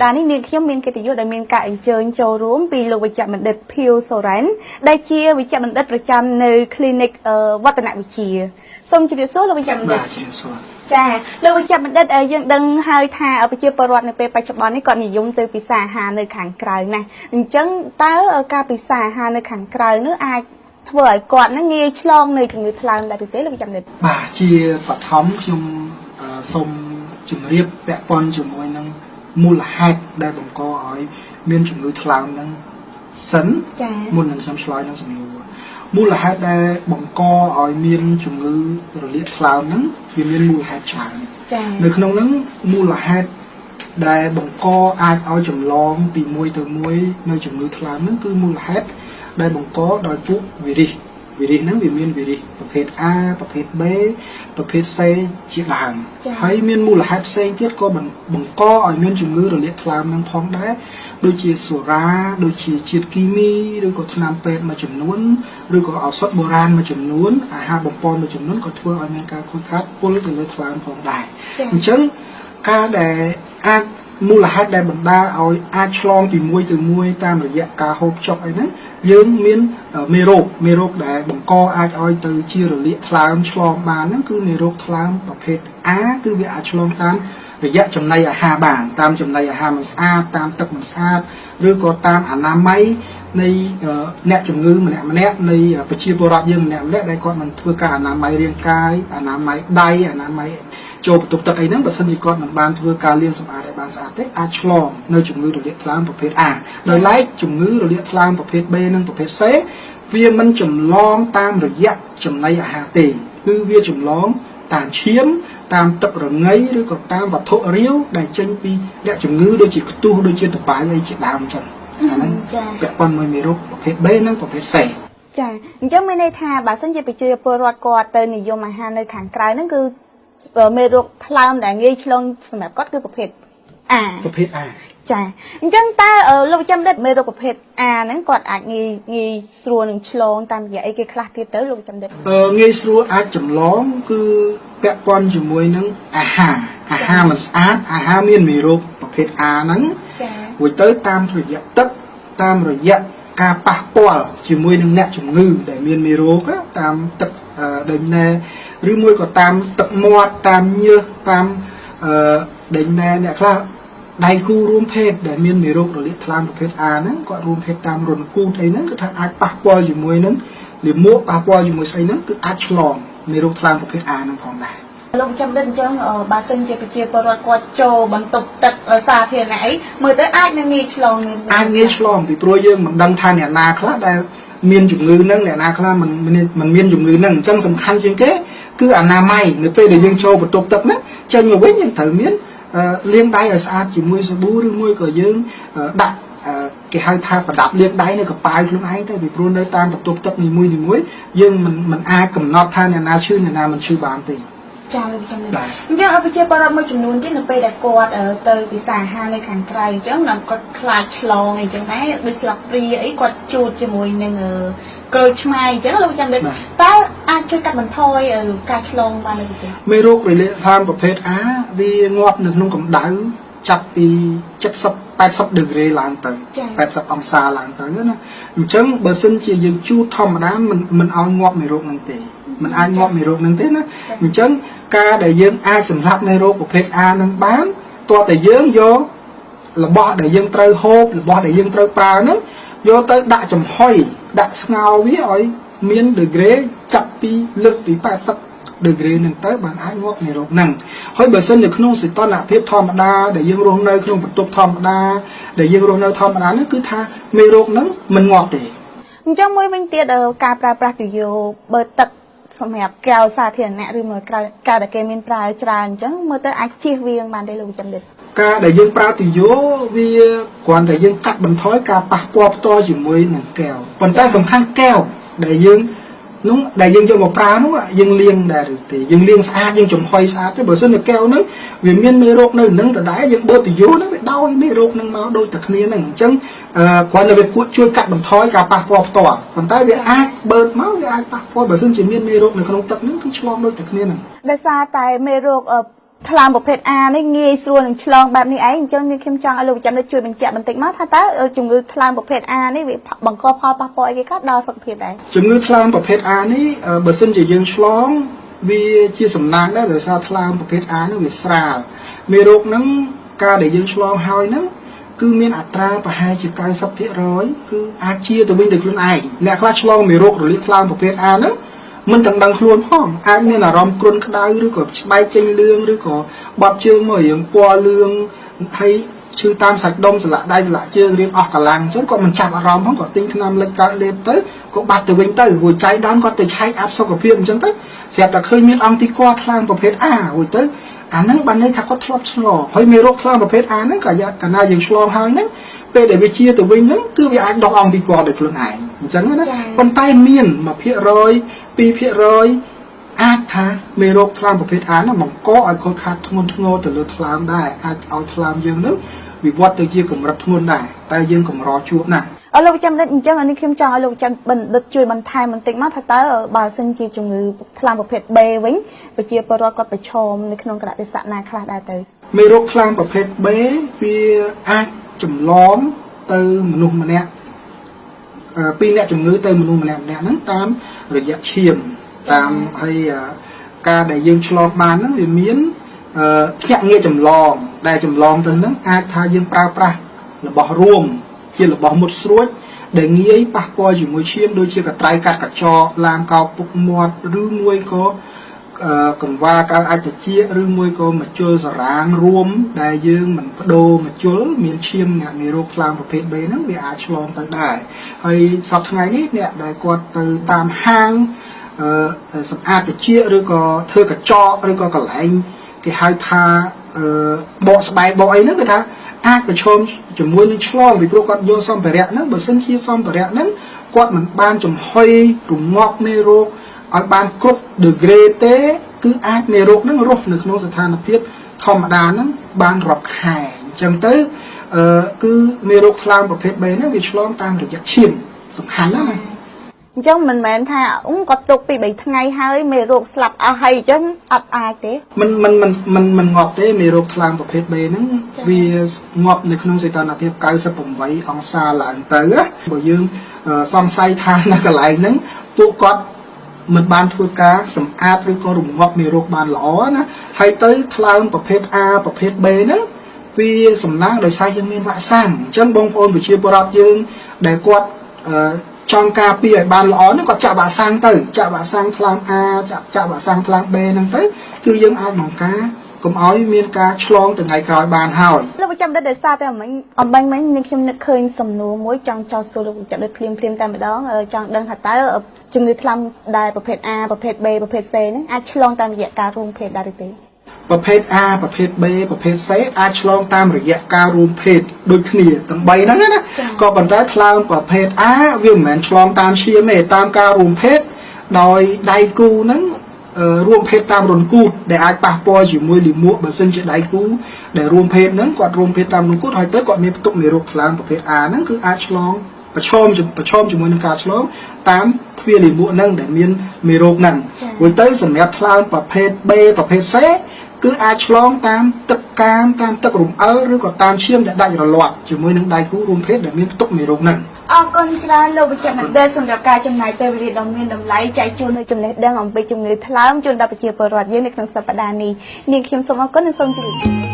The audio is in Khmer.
តានេះនាងខ្ញុំមានកិត្តិយសដែលមានការអញ្ជើញចូលរួមពីលោកវិជ្ជបណ្ឌិតភៀវសូរ៉ែនដែលជាវិជ្ជបណ្ឌិតប្រចាំនៅ clinic វឌ្ឍនវិជ្ជាសូមជម្រាបសួរលោកវិជ្ជបណ្ឌិតចាលោកវិជ្ជបណ្ឌិតយើងដឹងហើយថាប្រជាពលរដ្ឋនៅពេលបច្ចុប្បន្ននេះគាត់និយមទៅពិសាអាហារនៅខាងក្រៅណាស់អញ្ចឹងតើការពិសាអាហារនៅខាងក្រៅនោះអាចធ្វើឲ្យគាត់នឹងងាយឆ្លងនៅជំងឺថ្លើមដែរទេលោកវិជ្ជបណ្ឌិតបាទជាបឋមខ្ញុំសូមជម្រាបពាក់ព័ន្ធជាមួយនឹងមូលហេតុដែលបង្កឲ្យមានជំងឺថ្លើមនឹងសិនមុននឹងខ្ញុំឆ្លើយនឹងសំណួរមូលហេតុដែលបង្កឲ្យមានជំងឺរលាកថ្លើមហ្នឹងវាមានមូលហេតុច្រើននៅក្នុងហ្នឹងមូលហេតុដែលបង្កអាចឲ្យចម្លងពីមួយទៅមួយនៅជំងឺថ្លើមហ្នឹងគឺមូលហេតុដែលបង្កដោយពួកវីរុសហ្នឹងវាមានវីរុសប្រភេទ A ប្រភេទ B ប្រភេទ C ជាដើមហើយមានមូលហេតុផ្សេងទៀតក៏បង្កឲ្យមានជំងឺរលាកថ្លើមនឹងផងដែរដូចជាសូរ៉ាដូចជាជាតិគីមីឬក៏ថ្នាំពេទ្យមួយចំនួនឬក៏ឱសថបុរាណមួយចំនួនអាហារបំពន់មួយចំនួនក៏ធ្វើឲ្យមានការខូចខាតពុលទៅលើថ្លើមផងដែរអញ្ចឹងការដែលអាចមូលហេតុដែលបណ្ដាលឲ្យអាចឆ្លងពីមួយទៅមួយតាមរយៈការហូបចុកអីហ្នឹងយើងមានមេរោគដែលបង្កអាចឲ្យទៅជារលាកថ្លើមឆ្លងបានហ្នឹងគឺមេរោគថ្លើមប្រភេទ A គឺវាអាចឆ្លងតាមរយៈចំណីអាហារបានតាមចំណីអាហារមិនស្អាតតាមទឹកមិនស្អាតឬក៏តាមអនាម័យនៃអ្នកជំងឺម្នាក់នៃប្រជាពលរដ្ឋយើងម្នាក់ដែលគាត់មិនធ្វើការអនាម័យរាងកាយអនាម័យដៃអនាម័យចូលបន្ទប់ទឹកអីហ្នឹងបើសិនជាគាត់មិនបានធ្វើការលាងសម្អាតឲ្យបានស្អាតទេអាចឆ្លងនៅជំងឺរលាកថ្លើមប្រភេទ A ដោយឡែកជំងឺរលាកថ្លើមប្រភេទ B និងប្រភេទ C វាមិនចម្លងតាមរយៈចំណីអាហារទេគឺវាចម្លងតាមឈាមតាមទឹករងៃឬក៏តាមវត្ថុរាវដែលចេញពីអ្នកជំងឺដូចជាខ្ទុះដូចជាតបាយអីជាដើមអញ្ចឹងអាហ្នឹងពាក់ព័ន្ធមួយមេរោគប្រភេទ B និងប្រភេទ C ចាអញ្ចឹងមានន័យថាបើសិនជាប្រជាពលរដ្ឋគាត់ទៅនិយមអាហារនៅខាងក្រៅហ្នឹងគឺមេរោគថ្លើមដែលងាយឆ្លងសម្រាប់គាត់គឺប្រភេទ A ចាអញ្ចឹងតើលោកវិជ្ជបណ្ឌិតមេរោគប្រភេទ A ហ្នឹងគាត់អាចងាយស្រួលនឹងឆ្លងតាមរយៈអីគេខ្លះទៀតទៅលោកវិជ្ជបណ្ឌិតងាយស្រួលអាចចម្លងគឺពាក់ព័ន្ធជាមួយនឹងអាហារមិនស្អាតអាហារមានមេរោគប្រភេទ A ហ្នឹងរួចទៅតាមរយៈទឹកតាមរយៈការប៉ះពាល់ជាមួយនឹងអ្នកជំងឺដែលមានមេរោគតាមទឹកដេញណែឬមួយក៏តាមទឹកមាត់តាមញើសតាមដេញណែអ្នកខ្លះដៃគូរួមភេទដែលមានមេរោគរលាកថ្លើមប្រភេទ A ហ្នឹងគាត់រួមភេទតាមរុនគូតអីហ្នឹងគឺថាអាចប៉ះពាល់ជាមួយនឹងលាមកប៉ះពាល់ជាមួយស្អីហ្នឹងគឺអាចឆ្លងមេរោគថ្លើមប្រភេទ A ហ្នឹងផងដែរលោកចាំដឹងអញ្ចឹងបើសិនជាប្រជាពលរដ្ឋគាត់ចូលបន្ទប់ទឹកសាធារណៈអីមើលទៅអាចនឹងងាយឆ្លងអាចងាយឆ្លងពីព្រោះយើងមិនដឹងថាអ្នកណាខ្លះដែលមានជំងឺហ្នឹងអ្នកណាខ្លះមិនមានជំងឺហ្នឹងអញ្ចឹងសំខាន់ជាងគេគឺអនាម័យនៅពេលដែលយើងចូលបន្ទប់ទឹកហ្នឹងចេញមកវិញយើងត្រូវមានលាងដៃឲ្យស្អាតជាមួយសាប៊ូឬមួយក៏យើងដាក់គេហៅថាប្រដាប់លាងដៃនៅកប៉ាល់ខ្លួនឯងទៅពីព្រោះនៅតាមបន្ទប់ទឹកនីមួយយើងមិនអាចកំណត់ថាអ្នកណាឈឺអ្នកណាមិនឈឺបានទេចាលោកចាំដែរអញ្ចឹងប្រជាពលរដ្ឋមួយចំនួនទៀតនៅពេលដែលគាត់ទៅពិសាអាហារនៅខាងក្រៅអញ្ចឹងគាត់ខ្លាចឆ្លងអីចឹងដែរដូចស្លាបព្រាអីគាត់ជួតជាមួយនឹងក្រូចឆ្មាអញ្ចឹងលោកចាំដែរតើអាចជួយកាត់បន្ថយការឆ្លងបានទេមេរោគរលាកថ្លើមប្រភេទ A វាងាប់នៅក្នុងកម្ដៅចាប់ពី70-80ដឺក្រេឡើងទៅ80អង្សាឡើងទៅណាអញ្ចឹងបើសិនជាយើងជួតធម្មតាមិនឲ្យងាប់មេរោគហ្នឹងទេមិនអាចងាប់មេរោគហ្នឹងទេណាអញ្ចឹងការដែលយើងអាចសម្លាប់មេរោគប្រភេទ A ហ្នឹងបានតើតែយើងយករបស់ដែលយើងត្រូវហូបរបស់ដែលយើងត្រូវប្រើហ្នឹងយកទៅដាក់ចំហុយដាក់ស្ងោរវាឲ្យមានដឺក្រេចាប់ពីលើកពី80ដឺក្រេហ្នឹងទៅបានអាចងាប់មេរោគហ្នឹងហើយបើសិននៅក្នុងសីតុណ្ហភាពធម្មតាដែលយើងរស់នៅក្នុងបន្ទប់ធម្មតាដែលយើងរស់នៅធម្មតាហ្នឹងគឺថាមេរោគហ្នឹងមិនងាប់ទេអញ្ចឹងមួយវិញទៀតការប្រើប្រាស់ទុយោបើទឹកសម្រាប់កែវសាធារណៈឬមកការដែលគេមានប្រើច្រើនអញ្ចឹងមើលទៅអាចជៀសវាងបានទេលោកចំឌិតការដែលយើងប្រើទុយោវាគ្រាន់តែយើងកាត់បន្ថយការប៉ះពាល់ផ្ទាល់ជាមួយនឹងកែវប៉ុន្តែសំខាន់កែវដែលយើងយកមកប្រើនោះយើងលាងដែរឬទេយើងលាងស្អាតយើងចំហុយស្អាតទេបើមិននៅកែវហ្នឹងវាមានមេរោគនៅនឹងដដែលយើងបើទុយោហ្នឹងវាដោយមេរោគហ្នឹងមកដូចតែគ្នាហ្នឹងអញ្ចឹងគ្រាន់តែវាជួយកាត់បន្ថយការប៉ះពាល់ផ្ទាល់ប៉ុន្តែវាអាចបើកមកវាអាចប៉ះពាល់បើមិនជាមានមេរោគនៅក្នុងទឹកហ្នឹងគឺឆ្លងដូចតែគ្នាហ្នឹងដោយសារតែមេរោគ ថ្លើមប្រភេទ A នេះងាយស្រួលនឹងឆ្លងបែបនេះឯងអញ្ចឹងនាងខ្ញុំចង់ឲ្យលោកចាំជួយបញ្ជាក់បន្តិចមកថាតើជំងឺថ្លើមប្រភេទ A នេះវាបង្កផលប៉ះពាល់អីគេខ្លះដល់សុខភាពដែរជំងឺថ្លើមប្រភេទ A នេះបើសិនជាយើងឆ្លងវាជាសំណាងដែរដោយសារថ្លើមប្រភេទ A ហ្នឹងវាស្រាលមេរោគហ្នឹងការដែលយើងឆ្លងហើយហ្នឹងគឺមានអត្រាប្រហែលជា 90% គឺអាចជាទៅវិញដោយខ្លួនឯងអ្នកខ្លះឆ្លងមេរោគរលាកថ្លើមប្រភេទ A ហ្នឹងមិនទាំងដឹងខ្លួនផងអាចមានអារម្មណ៍គ្រុនក្តៅឬក៏ស្បែកចេញលឿងឬក៏បាត់ជើងមករៀងពណ៌លឿងហើយឈឺតាមសាច់ដុំស្លាក់ដៃស្លាក់ជើងរៀងអស់កម្លាំងអញ្ចឹងគាត់មិនចាប់អារម្មណ៍ផងគាត់ទិញថ្នាំលេចកើតលេបទៅក៏បាត់ទៅវិញទៅរួចចៃដើមគាត់ទៅឆែកអាប់សុខភាពអញ្ចឹងទៅស្រាប់តែឃើញមានអង្គទីគាថ្លើមប្រភេទ A រួចទៅអាហ្នឹងបានន័យថាគាត់ធ្លាប់ឆ្លងហើយមេរោគថ្លើមប្រភេទ A ហ្នឹងក៏កាលណាយើងឆ្លងហើយហ្នឹងពេលដែលវាជាទៅវិញហ្នឹងគឺវាអាចដោះអង្គទីគាដោយខ្លួនឯងអញ្ចឹងណាប៉ុន្តែមាន 1% 2% អាចថាមេរោគថ្លើមប្រភេទ A ហ្នឹងបង្កឲ្យខូចខាតធ្ងន់ធ្ងរទៅលើថ្លើមដែរអាចឲ្យថ្លើមយើងហ្នឹងវិវត្តទៅជាកម្រិតធ្ងន់ដែរតែយើងកម្រជួបណាស់អរលោកចាំអញ្ចឹងនេះខ្ញុំចង់ឲ្យលោកចាំបណ្ឌិតជួយបន្ថែមបន្តិចមកថាតើបើសិនជាជំងឺថ្លើមប្រភេទ B វិញប្រជាពលរដ្ឋគាត់ប្រឈមនៅក្នុងកលៈទេសៈណាខ្លះដែរទៅមេរោគថ្លើមប្រភេទ B វាអាចចម្លងទៅមនុស្សម្នាក់ពីអ្នកជំងឺទៅមនុស្សម្នាក់ហ្នឹងតាមរយៈឈាមតាមហើយការដែលយើងឆ្លងបានហ្នឹងវាមានភ្នាក់ងារចម្លងដែលចម្លងទៅហ្នឹងអាចថាយើងប្រើប្រាស់របស់រួមជារបស់មុតស្រួចដែលងាយប៉ះពាល់ជាមួយឈាមដូចជាកត្រៃកាត់កញ្ចក់ឡាមកោបពុកមាត់ឬមួយក៏កង្វះកៅអាចតិចឬមួយក៏មជុលសារ៉ាងរួមដែលយើងមិនបដូរមជុលមានឈាមអ្នកមេរោគថ្លើមប្រភេទ B ហ្នឹងវាអាចឆ្លងទៅដែរហើយសប្តាហ៍ថ្ងៃនេះអ្នកដែលគាត់ទៅតាមហាងសម្អាតតិចឬក៏ធ្វើកញ្ចក់ឬក៏កន្លែងគេហៅថាបកស្បែកបកអីហ្នឹងគេថាអាចប្រឈមជាមួយនឹងឆ្លងពីព្រោះគាត់យកសម្ភារៈហ្នឹងបើសិនជាសម្ភារៈហ្នឹងគាត់មិនបានចំហុយរងាប់មេរោគឲ្យបានគ្រប់ degree ទេគឺអាចមេរោគហ្នឹងរស់នៅក្នុងស្ថានភាពធម្មតាហ្នឹងបានរាប់ខែអញ្ចឹងទៅគឺមេរោគថ្លើមប្រភេទ B ហ្នឹងវាឆ្លងតាមរយៈឈាមសំខាន់ណាស់ណាអញ្ចឹងមិនមែនថាគាត់ទុកពី3ថ្ងៃហើយមេរោគស្លាប់អស់ហើយអញ្ចឹងអត់អាចទេមិនងាប់ទេមេរោគថ្លើមប្រភេទ B ហ្នឹងវាងាប់នៅក្នុងសីតុណ្ហភាព98អង្សាឡើងទៅបើយើងសង្ស័យថានៅកន្លែងហ្នឹងពួកគាត់មិនបានធ្វើការសម្អាតឬក៏រងាប់មេរោគបានល្អណាហើយទៅថ្លើមប្រភេទ A ប្រភេទ B ហ្នឹងវាសំណាងដោយសារយើងមានវ៉ាក់សាំងអញ្ចឹងបងប្អូនប្រជាពលរដ្ឋយើងដែលគាត់ចង់ការពារឲ្យបានល្អហ្នឹងគាត់ចាក់វ៉ាក់សាំងទៅចាក់វ៉ាក់សាំងថ្លើម A ចាក់វ៉ាក់សាំងថ្លើម B ហ្នឹងទៅគឺយើងអាចបង្ការកុំឲ្យមានការឆ្លងទៅថ្ងៃក្រោយបានហើយលោកចាំដិតដោយសារតែអំបញ្ញមិញនេះខ្ញុំនឹកឃើញសំណួរមួយចង់ចោទសួរលោកចាំដិតភ្លាមតែម្ដងចង់ដឹងថាតើជំងឺថ្លើមដែលប្រភេទ A ប្រភេទ B ប្រភេទ C ហ្នឹងអាចឆ្លងតាមរយៈការរួមភេទដែរទេប្រភេទ A ប្រភេទ B ប្រភេទ C អាចឆ្លងតាមរយៈការរួមភេទដូចគ្នាទាំង3ហ្នឹងណាក៏ប៉ុន្តែថ្លើមប្រភេទ A វាមិនមែនឆ្លងតាមឈាមទេតាមការរួមភេទដោយដៃគូហ្នឹងរួមភេទតាមរង្គូតដែលអាចប៉ះពាល់ជាមួយលាមកបើសិនជាដៃគូដែលរួមភេទហ្នឹងគាត់រួមភេទតាមរង្គូតហើយទៅគាត់មានផ្ទុកមេរោគថ្លើមប្រភេទ A ហ្នឹងគឺអាចឆ្លងប្រឈមជាមួយនឹងការឆ្លងតាមទ្វារលាមកហ្នឹងដែលមានមេរោគហ្នឹងរួចទៅសម្រាប់ថ្លើមប្រភេទ B ប្រភេទ C គឺអាចឆ្លងតាមទឹកកាមតាមទឹករំអិលឬក៏តាមឈាមដែលដាច់រលាត់ជាមួយនឹងដៃគូរួមភេទដែលមានផ្ទុកមេរោគហ្នឹងអរគុណច្រើនលោកវិជ្ជបណ្ឌិតសម្រាប់ការចំណាយពេលវេលាដ៏មានតម្លៃចែកជូននូវចំណេះដឹងអំពីជំងឺថ្លើមជូនដល់ប្រជាពលរដ្ឋយើងនៅក្នុងសប្តាហ៍នេះនាងខ្ញុំសូមអរគុណនិងសូមជម្រាបលា